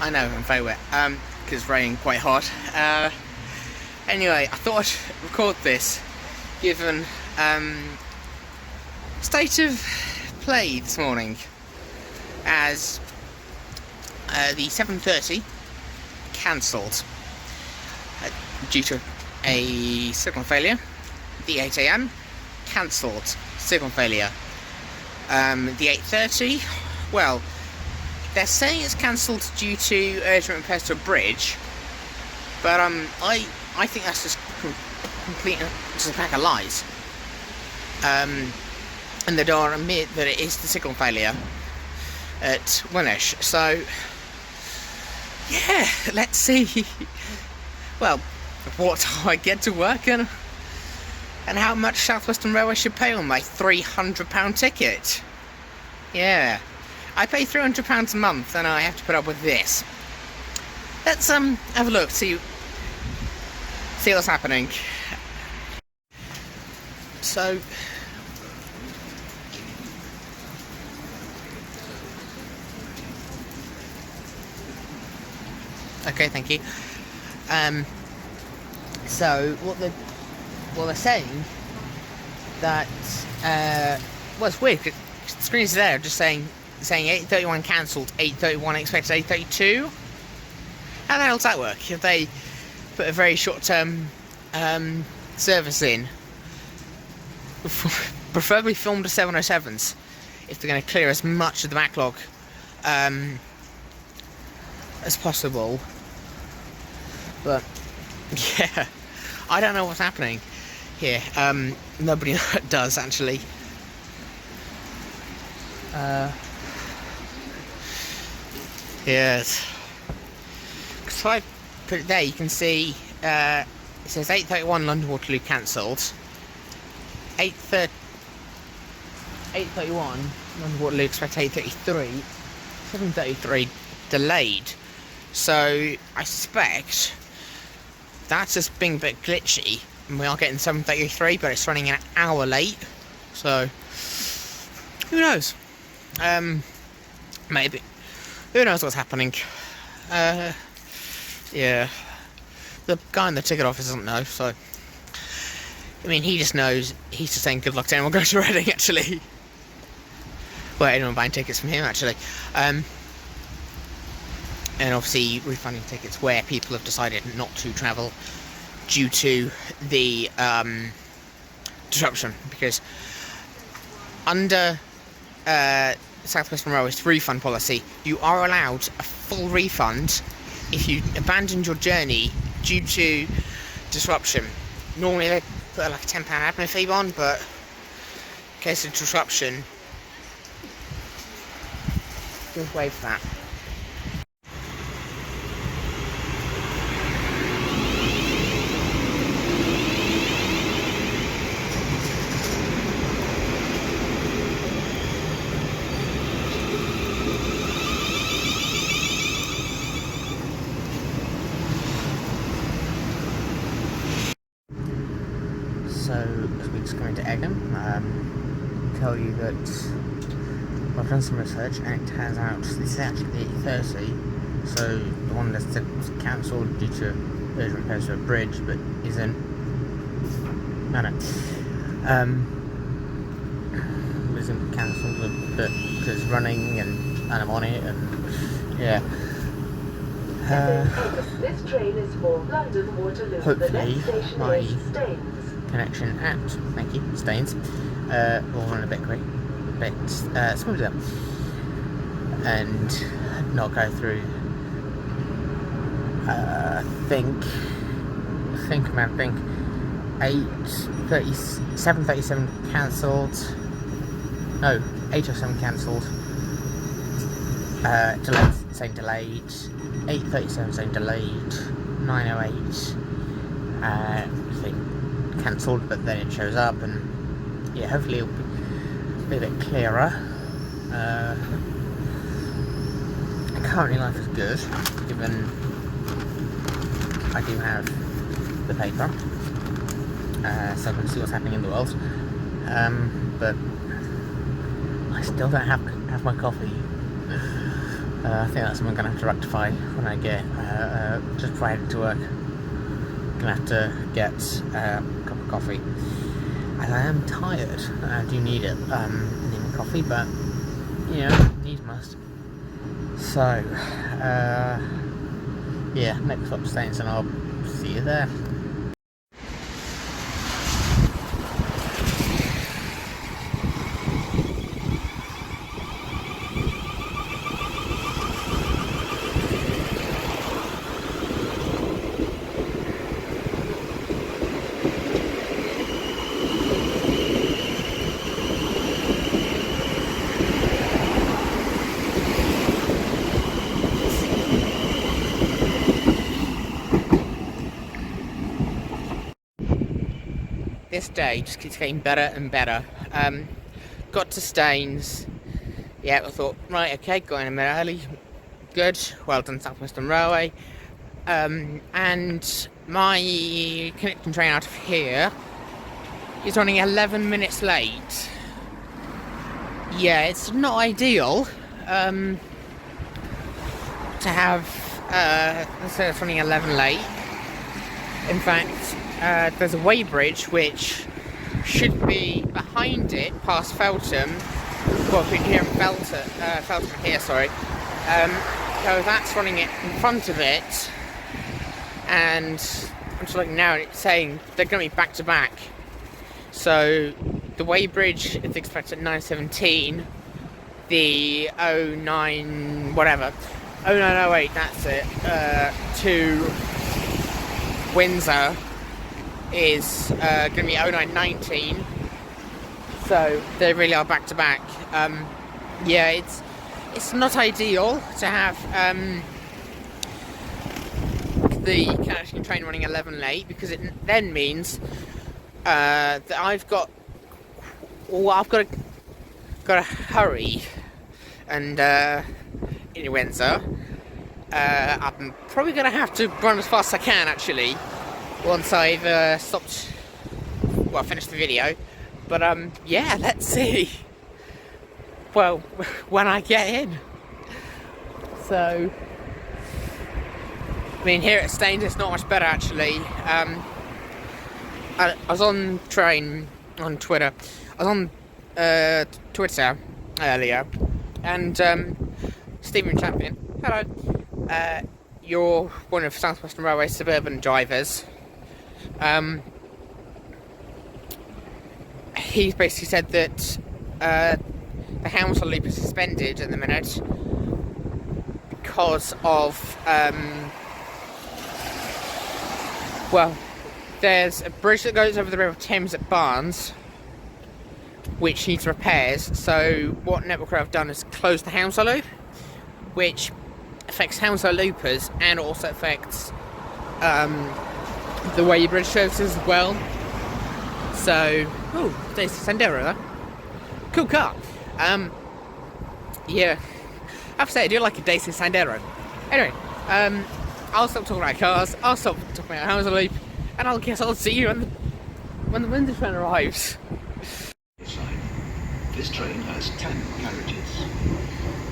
I know, I'm very wet, because it's raining quite hard. Anyway, I thought I'd record this, given state of play this morning, as the 7:30 cancelled due to a signal failure. The 8 AM cancelled, signal failure. The 8:30, well, they're saying it's cancelled due to urgent repairs to a bridge, but I think that's just just a pack of lies. And they don't admit that it is the signal failure at Windsor. So yeah, let's see. Well, what time I get to work and how much South Western Railway should pay on my £300 ticket. Yeah, I pay £300 a month and I have to put up with this. Let's have a look, see what's happening. So okay, thank you. So what they're saying that well, it's weird. The screen is there, just saying 8:31 cancelled, 8:31 expected, 8:32. How the hell does that work? If they put a very short-term service in, preferably filmed to 707s, if they're going to clear as much of the backlog as possible. But yeah, I don't know what's happening here. Nobody does, actually. Yes. So I put it there, you can see it says 8:31 London Waterloo cancelled, 8:31 London Waterloo expect 8:33, 7:33 delayed. So I suspect that's just being a bit glitchy, and we are getting 7:33, but it's running an hour late. So who knows? Maybe. Who knows what's happening? Yeah. The guy in the ticket office doesn't know, so I mean, he just knows. He's just saying good luck to anyone going to Reading, actually. Well, anyone buying tickets from him, actually. And obviously refunding tickets where people have decided not to travel due to the disruption, because under South Western Railway's refund policy, you are allowed a full refund if you abandoned your journey due to disruption. Normally they put like a £10 admin fee on, but in case of disruption, just waive that. So we're just going to Eton, tell you that I've done some research and it turns out this is actually the 8:30, so the one that's cancelled due to urgent repairs to a bridge, but isn't. Isn't cancelled, but because it's running and I'm on it, and yeah. This train is for London Waterloo. Hopefully my connection at Staines will run a bit smoother and not go through think 7:37 cancelled, no, 8:07 cancelled, delayed, saying delayed, 8:37 saying delayed, 9:08 thing cancelled, but then it shows up, and yeah, hopefully it'll be a bit clearer. Currently life is good, given I do have the paper, so I can see what's happening in the world, but I still don't have my coffee. I think that's something I'm going to have to rectify when I get just before I head to work. I'm going to have to get a cup of coffee, as I am tired. I do need it, need my coffee, but you know, needs must. So, yeah, next stop Staines, and I'll see you there. This day just keeps getting better and better. Got to Staines. Yeah, I thought, right, okay, going a minute early. Good, well done, South Western Railway. And my connecting train out of here is running 11 minutes late. Yeah, it's not ideal to have instead of running 11 late. In fact, there's a weighbridge which should be behind it, past Feltham. Well, if we can hear Feltham here, sorry. So that's running it in front of it, and I'm just looking now and it's saying they're going to be back to back. So the weighbridge is expected at 9:17. The 09 whatever, 0908, that's it, to Windsor is going to be 0919, so they really are back to back. Yeah, it's not ideal to have the connecting train running 11 late, because it then means that I've got to hurry and in Windsor. I'm probably going to have to run as fast as I can, actually, once I've finished the video. But yeah, let's see. Well, when I get in. So, I mean, here at Staines it's not much better, actually. I was on Twitter. I was on Twitter earlier, and Stephen Champion, hello. You're one of South Western Railway suburban drivers. He basically said that the Hounslow Loop is suspended at the minute because of there's a bridge that goes over the River Thames at Barnes which needs repairs. So what Network Rail have done is close the Hounslow Loop, which affects Hounslow Loopers and also affects the weighbridge services as well. So, oh, there's Sandero there. Cool car. Yeah, I have to say, I do like a Daisy Sandero. Anyway, I'll stop talking about cars, I'll stop talking about Hounslow Loop, and I'll see you when the Windsor train arrives. This train has 10 carriages.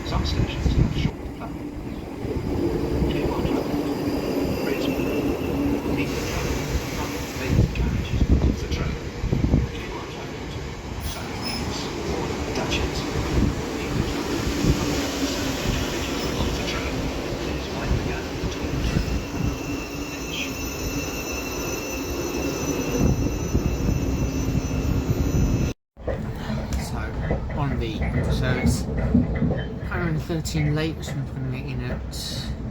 Some stations have short platforms. If you want to raise need to travel from late carriages of the train. If you want to side lanes or Dutchess, need to travel from the carriages of the train. Please mind the gap between the train and the So it's 113 late, so I'm going to get in at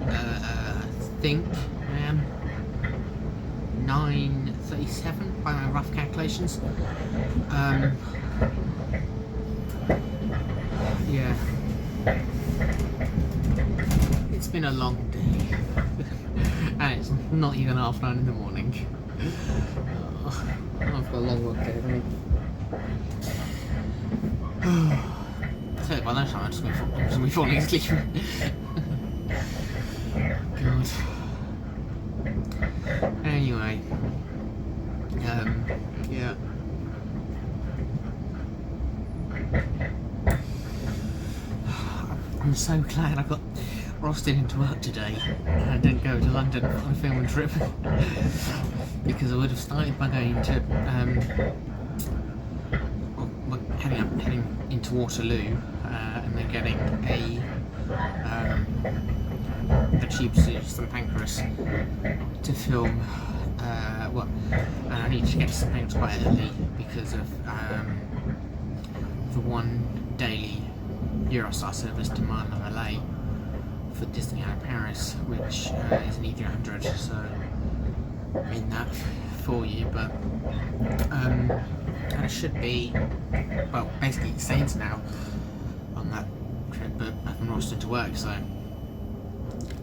I think 9:37 by my rough calculations. Yeah, it's been a long day, and it's not even 9:30 in the morning. I've got a long work day, haven't I? So by that time I'm just going to be falling asleep. God. Anyway, yeah. I'm so glad I got rostered into work today and I didn't go to London on a filming trip because I would have started by going to heading into Waterloo and then getting the tube to St Pancras to film. And I need to get to St Pancras quite early because of the one daily Eurostar service to Marne-la-Vallée for Disneyland Paris, which is an E300, so I'm in that for you, but and it should be, well, basically saints now on that trip, but I've been rostered to work, so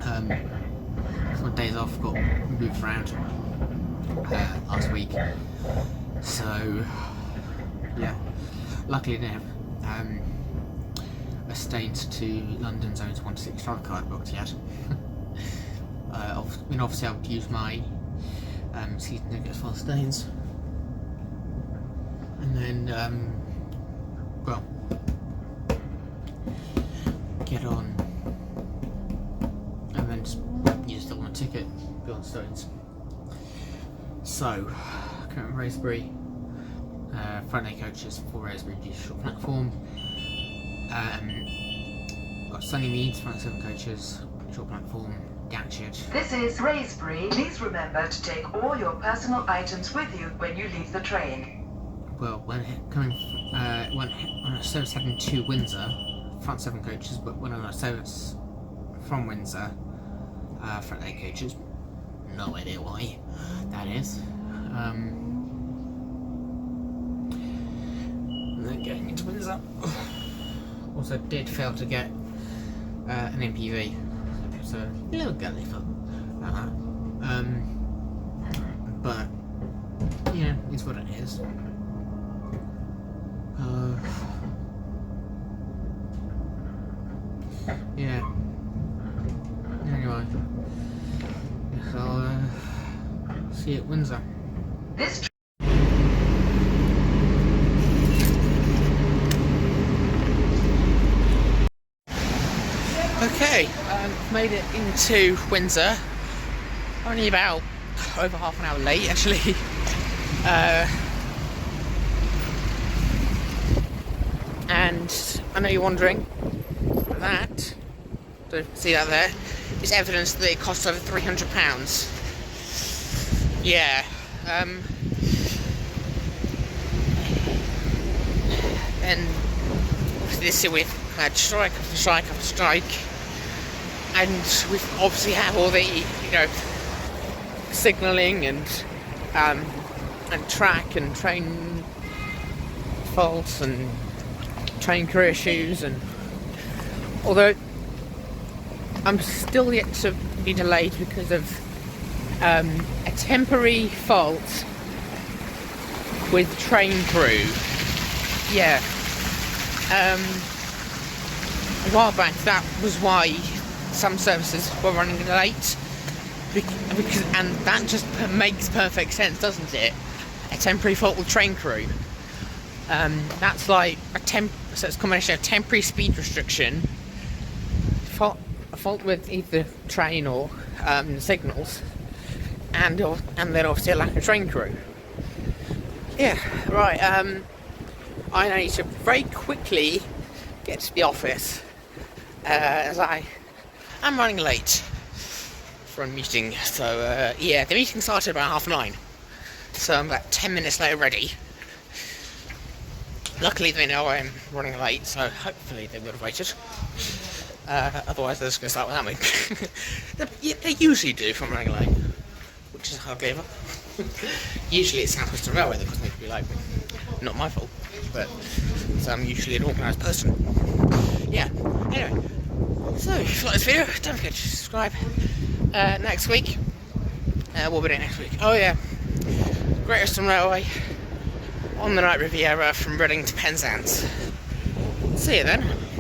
my days off got moved around last week, so yeah, luckily I didn't have a Staines to London Zones 1 to 6 travel card booked yet. Obviously I would use my season tickets for Staines, and then well, get on and then just use still on a ticket, go on Staines. So, current Raspberry, Friday coaches for Raspberry digital platform. Got Sunny Meads, front 7 coaches, digital platform, Datchet. This is Raspberry. Please remember to take all your personal items with you when you leave the train. Well, when I service heading to Windsor, front 7 coaches, but when I service from Windsor, front 8 coaches. No idea why that is. And then getting into Windsor. Also did fail to get an MPV, so a little gully for that. But yeah, it's what it is. Yeah. Anyway, guess I'll see you at Windsor. This Okay, made it into Windsor. Only about over half an hour late, actually. And I know you're wondering, that, see that there, is evidence that it costs over £300. Yeah. And this year we've had strike after strike after strike, and we obviously have all the, signalling and track and train faults and train crew issues, and although I'm still yet to be delayed because of a temporary fault with train crew. Yeah. A while back, that was why some services were running late, because and that just makes perfect sense, doesn't it? A temporary fault with train crew. That's like so it's a combination of temporary speed restriction, a fault with either train or signals, and then obviously a lack of train crew. Yeah, right. I need to very quickly get to the office, as I am running late for a meeting. So yeah, the meeting started about 9:30, so I'm about 10 minutes late already. Luckily they know I'm running late, so hopefully they would have waited. Otherwise they're just going to start without me. They usually do if I'm running late, which is hardly ever. Usually it's South Western Railway that causes me to be late. Not my fault, but so I'm usually an organised person. Yeah, anyway, so if you like this video, don't forget to subscribe. Next week, what will we do next week? Oh yeah, Great Western Railway on the Night Riviera from Reading to Penzance. See you then.